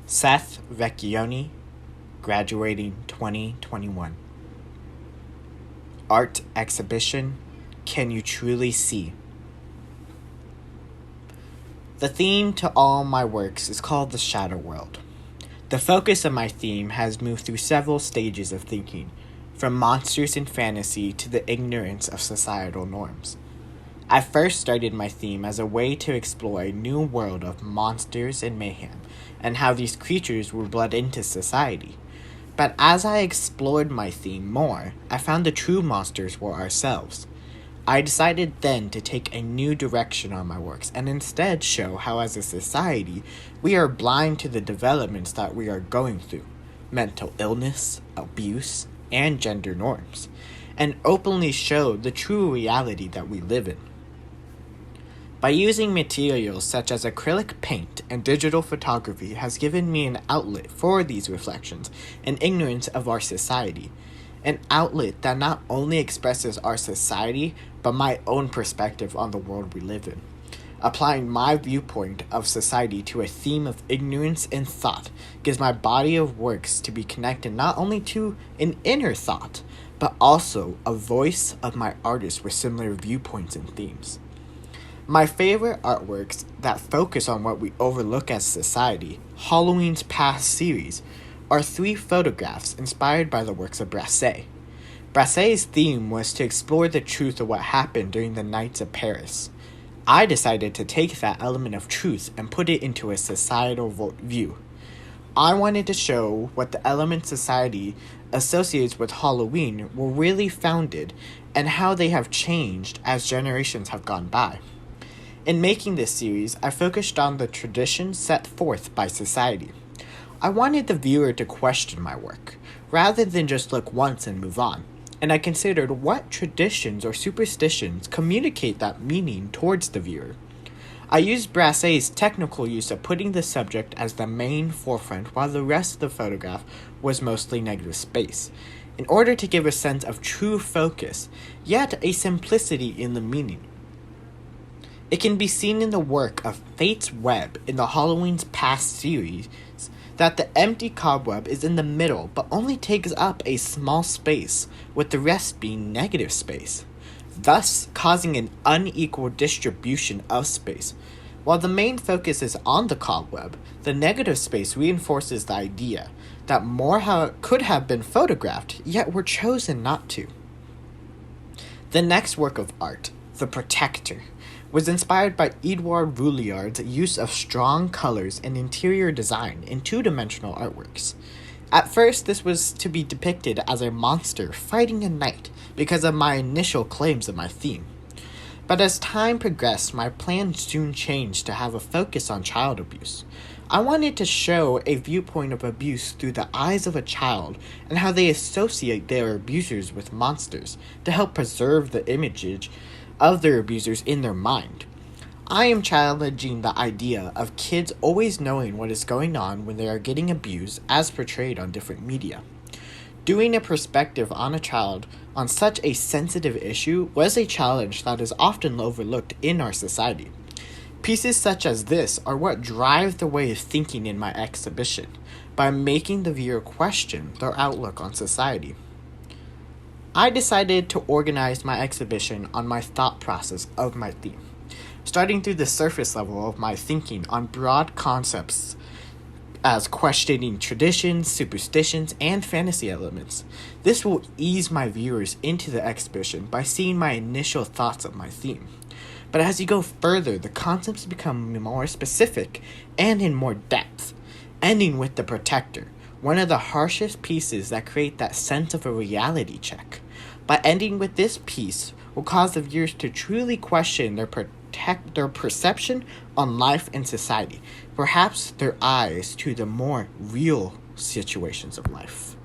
SethVecchione, graduating 2021. Art exhibition, Can You Truly See? The theme to all my works is called the Shadow World. The focus of my theme has moved through several stages of thinking, from monsters and fantasy to the ignorance of societal norms. I first started my theme as a way to explore a new world of monsters and mayhem, and how these creatures were bled into society. But as I explored my theme more, I found the true monsters were ourselves. I decided then to take a new direction on my works and instead show how as a society we are blind to the developments that we are going through, mental illness, abuse, and gender norms, and openly show the true reality that we live in. By using materials such as acrylic paint and digital photography has given me an outlet for these reflections and ignorance of our society, an outlet that not only expresses our society, but my own perspective on the world we live in. Applying my viewpoint of society to a theme of ignorance and thought gives my body of works to be connected not only to an inner thought, but also a voice of my artists with similar viewpoints and themes. My favorite artworks that focus on what we overlook as society, Halloween's past series, are 3 photographs inspired by the works of Brassais. Brassais' theme was to explore the truth of what happened during the Nights of Paris. I decided to take that element of truth and put it into a societal view. I wanted to show what the elements society associates with Halloween were really founded and how they have changed as generations have gone by. In making this series, I focused on the traditions set forth by society. I wanted the viewer to question my work, rather than just look once and move on, and I considered what traditions or superstitions communicate that meaning towards the viewer. I used Brassais' technical use of putting the subject as the main forefront while the rest of the photograph was mostly negative space, in order to give a sense of true focus, yet a simplicity in the meaning. It can be seen in the work of Fate's Web in the Halloween's past series that the empty cobweb is in the middle but only takes up a small space, with the rest being negative space, thus causing an unequal distribution of space. While the main focus is on the cobweb, the negative space reinforces the idea that more could have been photographed, yet were chosen not to. The next work of art, The Protector, was inspired by Edouard Vulliard's use of strong colors and interior design in 2-dimensional artworks. At first, this was to be depicted as a monster fighting a knight because of my initial claims of my theme. But as time progressed, my plan soon changed to have a focus on child abuse. I wanted to show a viewpoint of abuse through the eyes of a child and how they associate their abusers with monsters to help preserve the image of their abusers in their mind. I am challenging the idea of kids always knowing what is going on when they are getting abused as portrayed on different media. Doing a perspective on a child on such a sensitive issue was a challenge that is often overlooked in our society. Pieces such as this are what drive the way of thinking in my exhibition, by making the viewer question their outlook on society. I decided to organize my exhibition on my thought process of my theme, starting through the surface level of my thinking on broad concepts as questioning traditions, superstitions, and fantasy elements. This will ease my viewers into the exhibition by seeing my initial thoughts of my theme. But as you go further, the concepts become more specific and in more depth, ending with The Protector, one of the harshest pieces that create that sense of a reality check. By ending with this piece will cause the viewers to truly question their perception on life and society, perhaps their eyes to the more real situations of life.